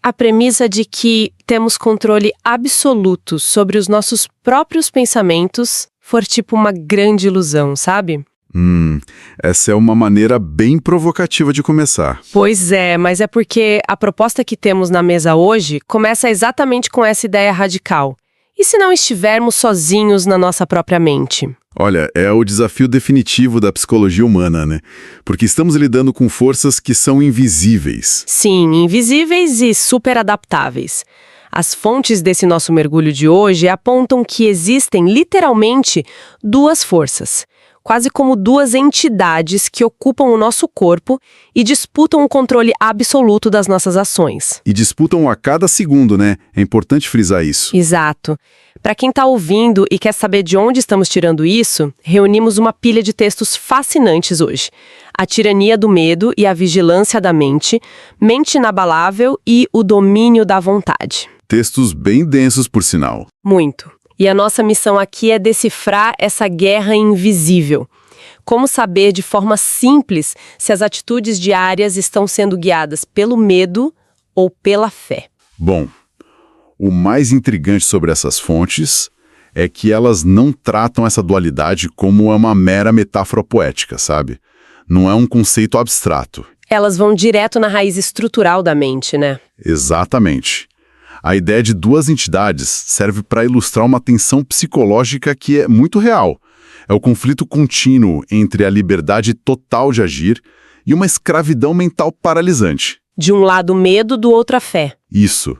a premissa de que temos controle absoluto sobre os nossos próprios pensamentos for tipo uma grande ilusão, sabe? Essa é uma maneira bem provocativa de começar. Pois é, mas é porque a proposta que temos na mesa hoje começa exatamente com essa ideia radical. E se não estivermos sozinhos na nossa própria mente? Olha, é o desafio definitivo da psicologia humana, né? Porque estamos lidando com forças que são invisíveis. Sim, invisíveis e super adaptáveis. As fontes desse nosso mergulho de hoje apontam que existem literalmente duas forças, quase como duas entidades que ocupam o nosso corpo e disputam o controle absoluto das nossas ações. E disputam a cada segundo, né? É importante frisar isso. Exato. Para quem está ouvindo e quer saber de onde estamos tirando isso, reunimos uma pilha de textos fascinantes hoje. A Tirania do Medo e a Vigilância da Mente, Mente Inabalável e O Domínio da Vontade. Textos bem densos, por sinal. Muito. E a nossa missão aqui é decifrar essa guerra invisível. Como saber de forma simples se as atitudes diárias estão sendo guiadas pelo medo ou pela fé. Bom, o mais intrigante sobre essas fontes é que elas não tratam essa dualidade como uma mera metáfora poética, sabe? Não é um conceito abstrato. Elas vão direto na raiz estrutural da mente, né? Exatamente. A ideia de duas entidades serve para ilustrar uma tensão psicológica que é muito real. É o conflito contínuo entre a liberdade total de agir e uma escravidão mental paralisante. De um lado o medo, do outro a fé. Isso.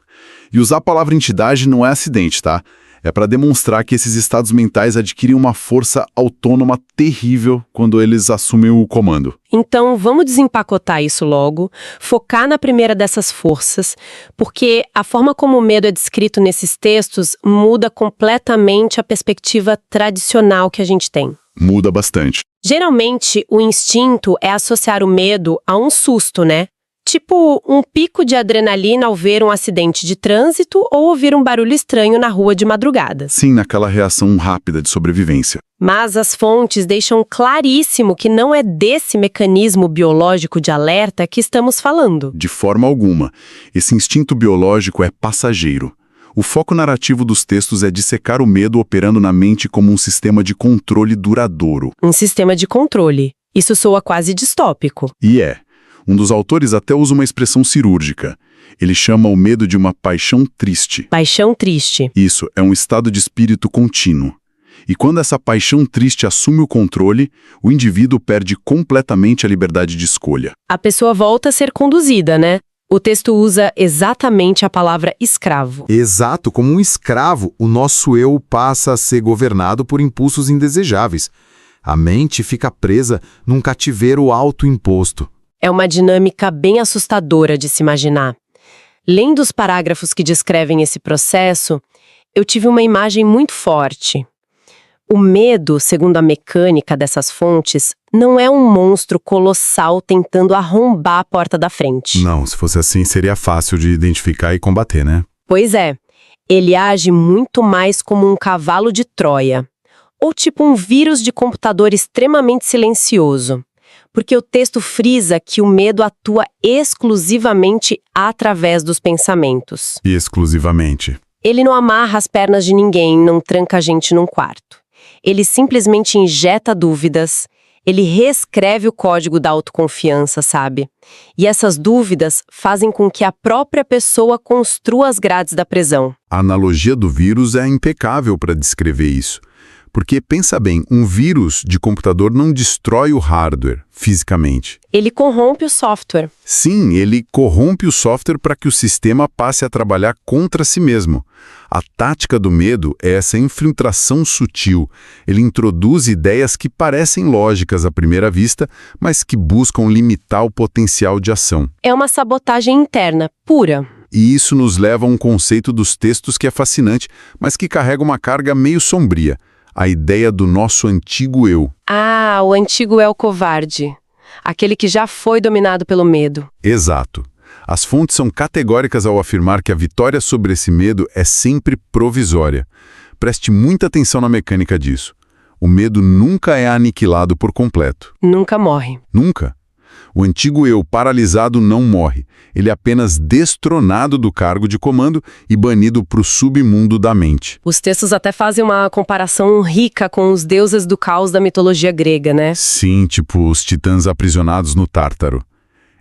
E usar a palavra entidade não é acidente, tá? É para demonstrar que esses estados mentais adquirem uma força autônoma terrível quando eles assumem o comando. Então, vamos desempacotar isso logo, focar na primeira dessas forças, porque a forma como o medo é descrito nesses textos muda completamente a perspectiva tradicional que a gente tem. Muda bastante. Geralmente, o instinto é associar o medo a um susto, né? Tipo um pico de adrenalina ao ver um acidente de trânsito ou ouvir um barulho estranho na rua de madrugada. Sim, naquela reação rápida de sobrevivência. Mas as fontes deixam claríssimo que não é desse mecanismo biológico de alerta que estamos falando. De forma alguma. Esse instinto biológico é passageiro. O foco narrativo dos textos é dissecar o medo operando na mente como um sistema de controle duradouro. Um sistema de controle. Isso soa quase distópico. E é. Um dos autores até usa uma expressão cirúrgica. Ele chama o medo de uma paixão triste. Paixão triste. Isso, é um estado de espírito contínuo. E quando essa paixão triste assume o controle, o indivíduo perde completamente a liberdade de escolha. A pessoa volta a ser conduzida, né? O texto usa exatamente a palavra escravo. Exato, como um escravo, o nosso eu passa a ser governado por impulsos indesejáveis. A mente fica presa num cativeiro autoimposto. É uma dinâmica bem assustadora de se imaginar. Lendo os parágrafos que descrevem esse processo, eu tive uma imagem muito forte. O medo, segundo a mecânica dessas fontes, não é um monstro colossal tentando arrombar a porta da frente. Não, se fosse assim, seria fácil de identificar e combater, né? Pois é. Ele age muito mais como um cavalo de Troia. Ou tipo um vírus de computador extremamente silencioso. Porque o texto frisa que o medo atua exclusivamente através dos pensamentos. E exclusivamente. Ele não amarra as pernas de ninguém, não tranca a gente num quarto. Ele simplesmente injeta dúvidas, ele reescreve o código da autoconfiança, sabe? E essas dúvidas fazem com que a própria pessoa construa as grades da prisão. A analogia do vírus é impecável para descrever isso. Porque, pensa bem, um vírus de computador não destrói o hardware fisicamente. Ele corrompe o software. Sim, ele corrompe o software para que o sistema passe a trabalhar contra si mesmo. A tática do medo é essa infiltração sutil. Ele introduz ideias que parecem lógicas à primeira vista, mas que buscam limitar o potencial de ação. É uma sabotagem interna, pura. E isso nos leva a um conceito dos textos que é fascinante, mas que carrega uma carga meio sombria. A ideia do nosso antigo eu. Ah, o antigo eu covarde. Aquele que já foi dominado pelo medo. Exato. As fontes são categóricas ao afirmar que a vitória sobre esse medo é sempre provisória. Preste muita atenção na mecânica disso. O medo nunca é aniquilado por completo. Nunca morre. Nunca. O antigo eu paralisado não morre. Ele é apenas destronado do cargo de comando e banido para o submundo da mente. Os textos até fazem uma comparação rica com os deuses do caos da mitologia grega, né? Sim, tipo os titãs aprisionados no Tártaro.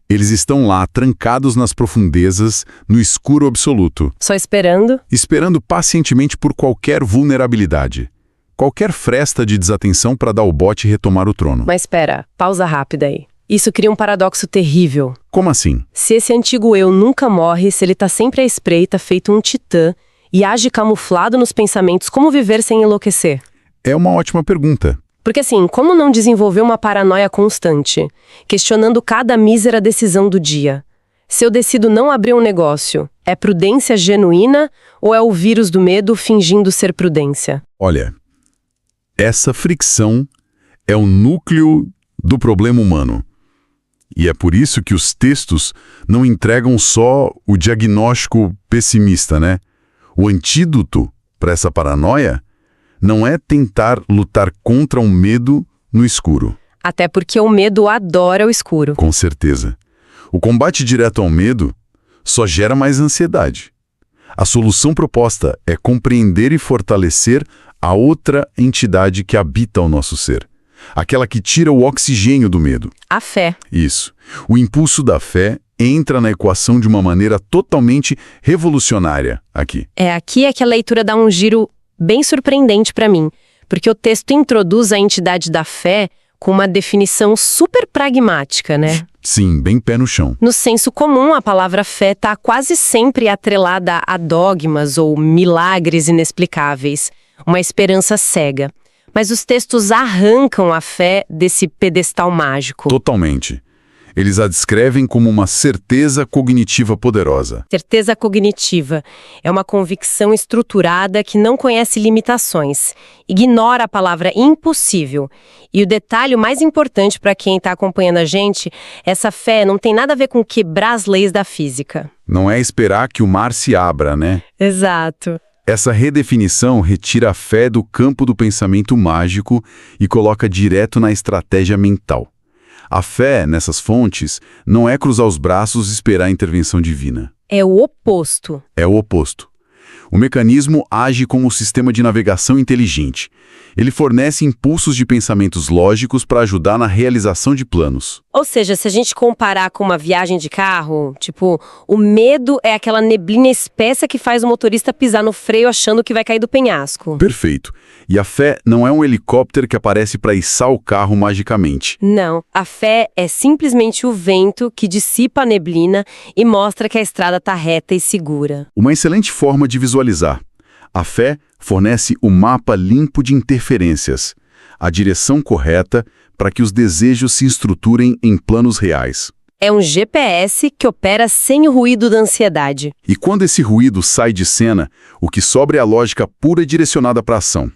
Eles estão lá, trancados nas profundezas, no escuro absoluto. Só esperando? Esperando pacientemente por qualquer vulnerabilidade. Qualquer fresta de desatenção para dar o bote e retomar o trono. Mas espera, pausa rápida aí. Isso cria um paradoxo terrível. Como assim? Se esse antigo eu nunca morre, se ele tá sempre à espreita, feito um titã, e age camuflado nos pensamentos, como viver sem enlouquecer? É uma ótima pergunta. Porque assim, como não desenvolver uma paranoia constante, questionando cada mísera decisão do dia? Se eu decido não abrir um negócio, é prudência genuína ou é o vírus do medo fingindo ser prudência? Olha, essa fricção é o núcleo do problema humano. E é por isso que os textos não entregam só o diagnóstico pessimista, né? O antídoto para essa paranoia não é tentar lutar contra um medo no escuro. Até porque o medo adora o escuro. Com certeza. O combate direto ao medo só gera mais ansiedade. A solução proposta é compreender e fortalecer a outra entidade que habita o nosso ser. Aquela que tira o oxigênio do medo. A fé. Isso. O impulso da fé entra na equação de uma maneira totalmente revolucionária aqui. Aqui é que a leitura dá um giro bem surpreendente para mim, porque o texto introduz a entidade da fé com uma definição super pragmática, né? Sim, bem pé no chão. No senso comum, a palavra fé está quase sempre atrelada a dogmas ou milagres inexplicáveis, uma esperança cega. Mas os textos arrancam a fé desse pedestal mágico. Totalmente. Eles a descrevem como uma certeza cognitiva poderosa. Certeza cognitiva é uma convicção estruturada que não conhece limitações, ignora a palavra impossível. E o detalhe mais importante para quem está acompanhando a gente, essa fé não tem nada a ver com quebrar as leis da física. Não é esperar que o mar se abra, né? Exato. Essa redefinição retira a fé do campo do pensamento mágico e coloca direto na estratégia mental. A fé, nessas fontes, não é cruzar os braços e esperar a intervenção divina. É o oposto. É o oposto. O mecanismo age como um sistema de navegação inteligente. Ele fornece impulsos de pensamentos lógicos para ajudar na realização de planos. Ou seja, se a gente comparar com uma viagem de carro, tipo, o medo é aquela neblina espessa que faz o motorista pisar no freio achando que vai cair do penhasco. Perfeito. E a fé não é um helicóptero que aparece para içar o carro magicamente. Não, a fé é simplesmente o vento que dissipa a neblina e mostra que a estrada está reta e segura. Uma excelente forma de visualizar. A fé fornece o mapa limpo de interferências, a direção correta para que os desejos se estruturem em planos reais. É um GPS que opera sem o ruído da ansiedade. E quando esse ruído sai de cena, o que sobra é a lógica pura e direcionada para a ação.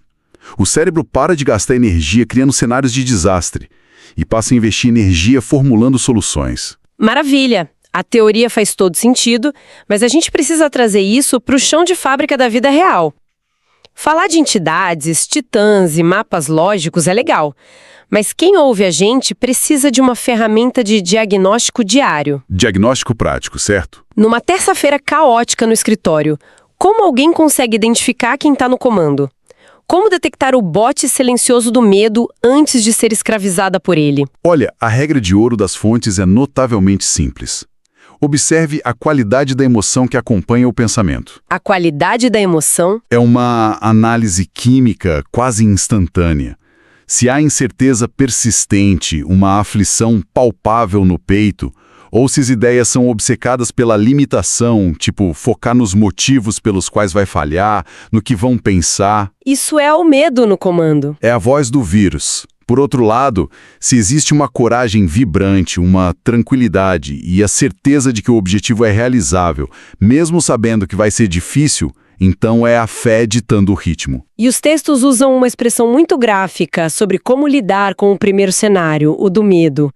O cérebro para de gastar energia criando cenários de desastre e passa a investir energia formulando soluções. Maravilha! A teoria faz todo sentido, mas a gente precisa trazer isso para o chão de fábrica da vida real. Falar de entidades, titãs e mapas lógicos é legal, mas quem ouve a gente precisa de uma ferramenta de diagnóstico diário. Diagnóstico prático, certo? Numa terça-feira caótica no escritório, como alguém consegue identificar quem está no comando? Como detectar o bote silencioso do medo antes de ser escravizada por ele? Olha, a regra de ouro das fontes é notavelmente simples. Observe a qualidade da emoção que acompanha o pensamento. A qualidade da emoção? É uma análise química quase instantânea. Se há incerteza persistente, uma aflição palpável no peito, ou se as ideias são obcecadas pela limitação, tipo focar nos motivos pelos quais vai falhar, no que vão pensar. Isso é o medo no comando. É a voz do vírus. Por outro lado, se existe uma coragem vibrante, uma tranquilidade e a certeza de que o objetivo é realizável, mesmo sabendo que vai ser difícil, então é a fé ditando o ritmo. E os textos usam uma expressão muito gráfica sobre como lidar com o primeiro cenário, o do medo.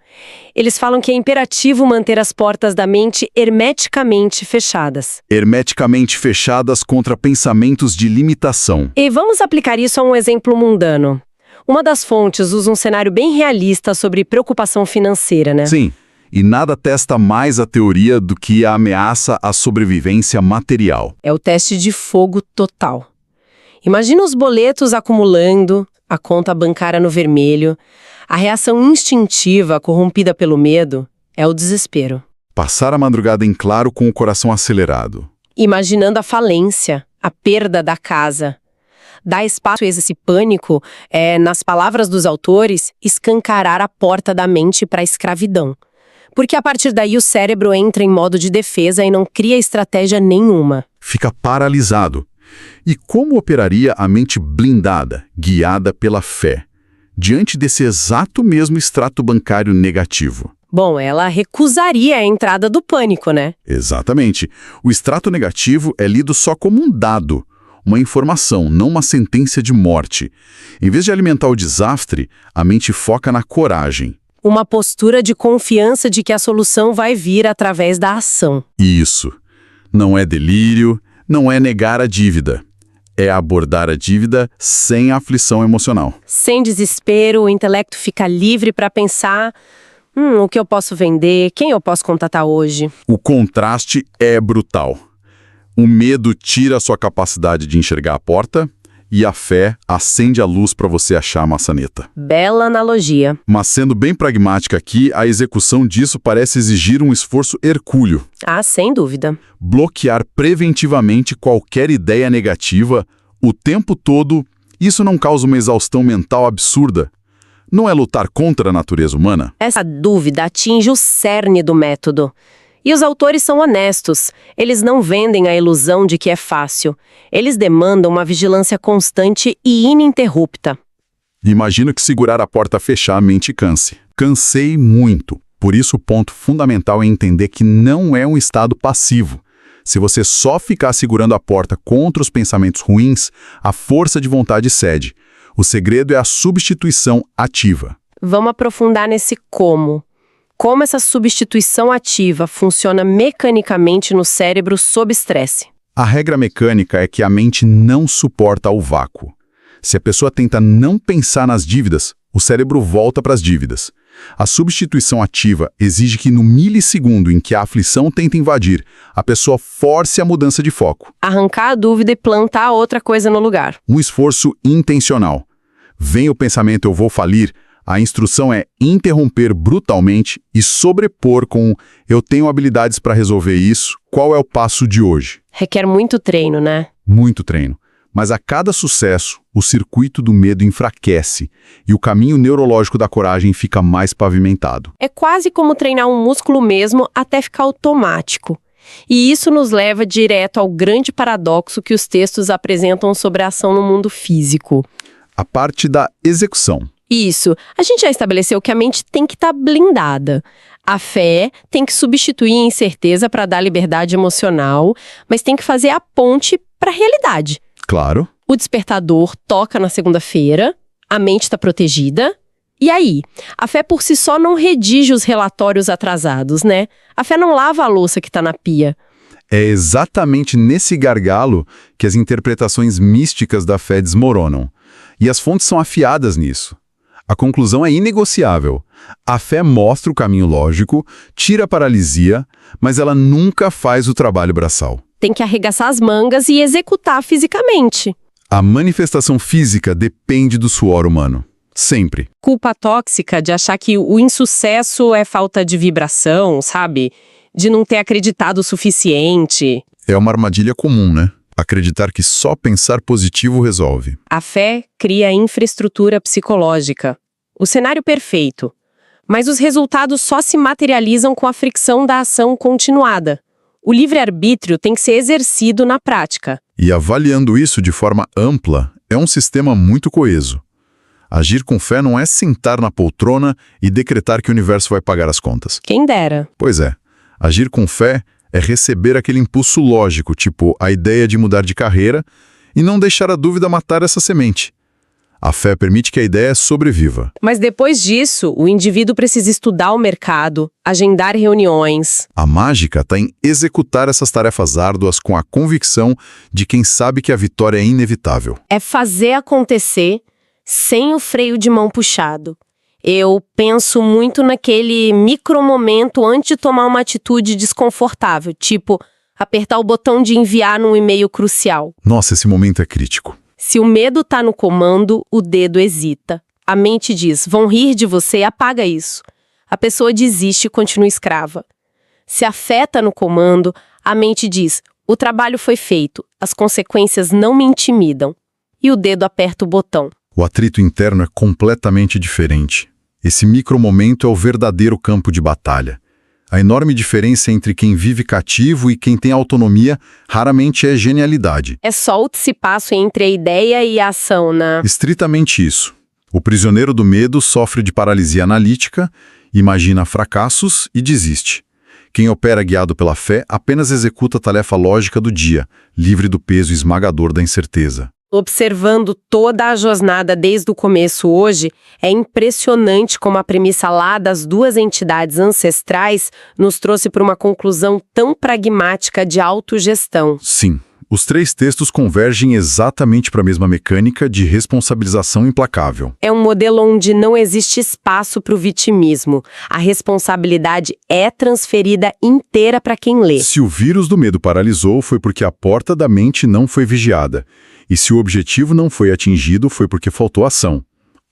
Eles falam que é imperativo manter as portas da mente hermeticamente fechadas. Hermeticamente fechadas contra pensamentos de limitação. E vamos aplicar isso a um exemplo mundano. Uma das fontes usa um cenário bem realista sobre preocupação financeira, né? Sim. E nada testa mais a teoria do que a ameaça à sobrevivência material. É o teste de fogo total. Imagina os boletos acumulando, a conta bancária no vermelho. A reação instintiva, corrompida pelo medo, é o desespero. Passar a madrugada em claro com o coração acelerado. Imaginando a falência, a perda da casa. Dar espaço a esse pânico é, nas palavras dos autores, escancarar a porta da mente para a escravidão. Porque a partir daí o cérebro entra em modo de defesa e não cria estratégia nenhuma. Fica paralisado. E como operaria a mente blindada, guiada pela fé, diante desse exato mesmo extrato bancário negativo? Bom, ela recusaria a entrada do pânico, né? Exatamente. O extrato negativo é lido só como um dado, uma informação, não uma sentença de morte. Em vez de alimentar o desastre, a mente foca na coragem. Uma postura de confiança de que a solução vai vir através da ação. Isso. Não é delírio, não é negar a dívida. É abordar a dívida sem aflição emocional. Sem desespero, o intelecto fica livre para pensar: o que eu posso vender? Quem eu posso contatar hoje? O contraste é brutal. O medo tira a sua capacidade de enxergar a porta e a fé acende a luz para você achar a maçaneta. Bela analogia. Mas sendo bem pragmática aqui, a execução disso parece exigir um esforço hercúleo. Ah, sem dúvida. Bloquear preventivamente qualquer ideia negativa o tempo todo, isso não causa uma exaustão mental absurda? Não é lutar contra a natureza humana? Essa dúvida atinge o cerne do método. E os autores são honestos. Eles não vendem a ilusão de que é fácil. Eles demandam uma vigilância constante e ininterrupta. Imagino que segurar a porta fechar a mente canse. Cansei muito. Por isso o ponto fundamental é entender que não é um estado passivo. Se você só ficar segurando a porta contra os pensamentos ruins, a força de vontade cede. O segredo é a substituição ativa. Vamos aprofundar nesse como. Como essa substituição ativa funciona mecanicamente no cérebro sob estresse. A regra mecânica é que a mente não suporta o vácuo. Se a pessoa tenta não pensar nas dívidas, o cérebro volta para as dívidas. A substituição ativa exige que no milissegundo em que a aflição tenta invadir, a pessoa force a mudança de foco. Arrancar a dúvida e plantar outra coisa no lugar. Um esforço intencional. Vem o pensamento "eu vou falir", a instrução é interromper brutalmente e sobrepor com "eu tenho habilidades para resolver isso, qual é o passo de hoje?". Requer muito treino, né? Muito treino. Mas a cada sucesso, o circuito do medo enfraquece e o caminho neurológico da coragem fica mais pavimentado. É quase como treinar um músculo mesmo até ficar automático. E isso nos leva direto ao grande paradoxo que os textos apresentam sobre a ação no mundo físico. A parte da execução. Isso. A gente já estabeleceu que a mente tem que estar blindada. A fé tem que substituir a incerteza para dar liberdade emocional, mas tem que fazer a ponte para a realidade. Claro. O despertador toca na segunda-feira, a mente está protegida. E aí? A fé por si só não redige os relatórios atrasados, né? A fé não lava a louça que está na pia. É exatamente nesse gargalo que as interpretações místicas da fé desmoronam. E as fontes são afiadas nisso. A conclusão é inegociável. A fé mostra o caminho lógico, tira a paralisia, mas ela nunca faz o trabalho braçal. Tem que arregaçar as mangas e executar fisicamente. A manifestação física depende do suor humano. Sempre. Culpa tóxica de achar que o insucesso é falta de vibração, sabe? De não ter acreditado o suficiente. É uma armadilha comum, né? Acreditar que só pensar positivo resolve. A fé cria infraestrutura psicológica. O cenário perfeito. Mas os resultados só se materializam com a fricção da ação continuada. O livre-arbítrio tem que ser exercido na prática. E avaliando isso de forma ampla, é um sistema muito coeso. Agir com fé não é sentar na poltrona e decretar que o universo vai pagar as contas. Quem dera. Pois é. Agir com fé é receber aquele impulso lógico, tipo a ideia de mudar de carreira, e não deixar a dúvida matar essa semente. A fé permite que a ideia sobreviva. Mas depois disso, o indivíduo precisa estudar o mercado, agendar reuniões. A mágica está em executar essas tarefas árduas com a convicção de quem sabe que a vitória é inevitável. É fazer acontecer sem o freio de mão puxado. Eu penso muito naquele micromomento antes de tomar uma atitude desconfortável, tipo apertar o botão de enviar num e-mail crucial. Nossa, esse momento é crítico. Se o medo tá no comando, o dedo hesita. A mente diz, vão rir de você, apaga isso. A pessoa desiste e continua escrava. Se a fé tá no comando, a mente diz, o trabalho foi feito, as consequências não me intimidam. E o dedo aperta o botão. O atrito interno é completamente diferente. Esse micromomento é o verdadeiro campo de batalha. A enorme diferença entre quem vive cativo e quem tem autonomia raramente é genialidade. É só o passo entre a ideia e a ação, né? Estritamente isso. O prisioneiro do medo sofre de paralisia analítica, imagina fracassos e desiste. Quem opera guiado pela fé apenas executa a tarefa lógica do dia, livre do peso esmagador da incerteza. Observando toda a jornada desde o começo hoje, é impressionante como a premissa lá das duas entidades ancestrais nos trouxe para uma conclusão tão pragmática de autogestão. Sim, os três textos convergem exatamente para a mesma mecânica de responsabilização implacável. É um modelo onde não existe espaço para o vitimismo. A responsabilidade é transferida inteira para quem lê. Se o vírus do medo paralisou, foi porque a porta da mente não foi vigiada. E se o objetivo não foi atingido, foi porque faltou ação.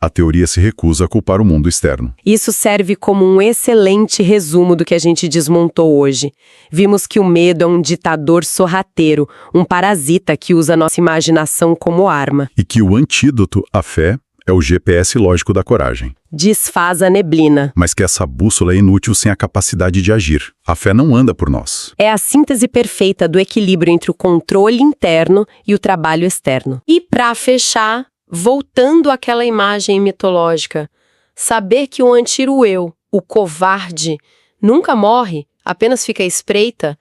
A teoria se recusa a culpar o mundo externo. Isso serve como um excelente resumo do que a gente desmontou hoje. Vimos que o medo é um ditador sorrateiro, um parasita que usa nossa imaginação como arma. E que o antídoto à fé é o GPS lógico da coragem. Desfaz a neblina. Mas que essa bússola é inútil sem a capacidade de agir. A fé não anda por nós. É a síntese perfeita do equilíbrio entre o controle interno e o trabalho externo. E para fechar, voltando àquela imagem mitológica, saber que o antigo eu, o covarde, nunca morre, apenas fica à espreita,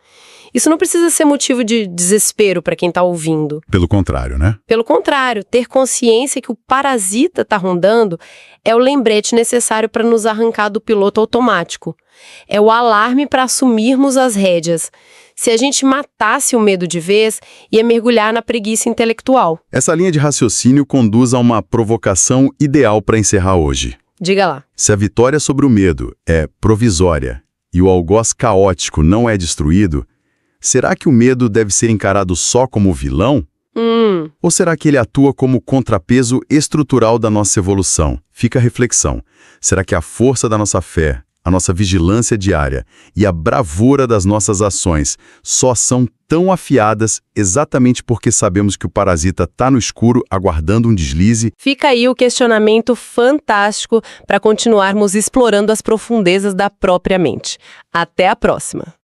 isso não precisa ser motivo de desespero para quem está ouvindo. Pelo contrário, né? Pelo contrário, ter consciência que o parasita está rondando é o lembrete necessário para nos arrancar do piloto automático. É o alarme para assumirmos as rédeas. Se a gente matasse o medo de vez, ia mergulhar na preguiça intelectual. Essa linha de raciocínio conduz a uma provocação ideal para encerrar hoje. Diga lá. Se a vitória sobre o medo é provisória e o algoz caótico não é destruído, será que o medo deve ser encarado só como vilão? Ou será que ele atua como contrapeso estrutural da nossa evolução? Fica a reflexão. Será que a força da nossa fé, a nossa vigilância diária e a bravura das nossas ações só são tão afiadas exatamente porque sabemos que o parasita está no escuro aguardando um deslize? Fica aí o questionamento fantástico para continuarmos explorando as profundezas da própria mente. Até a próxima!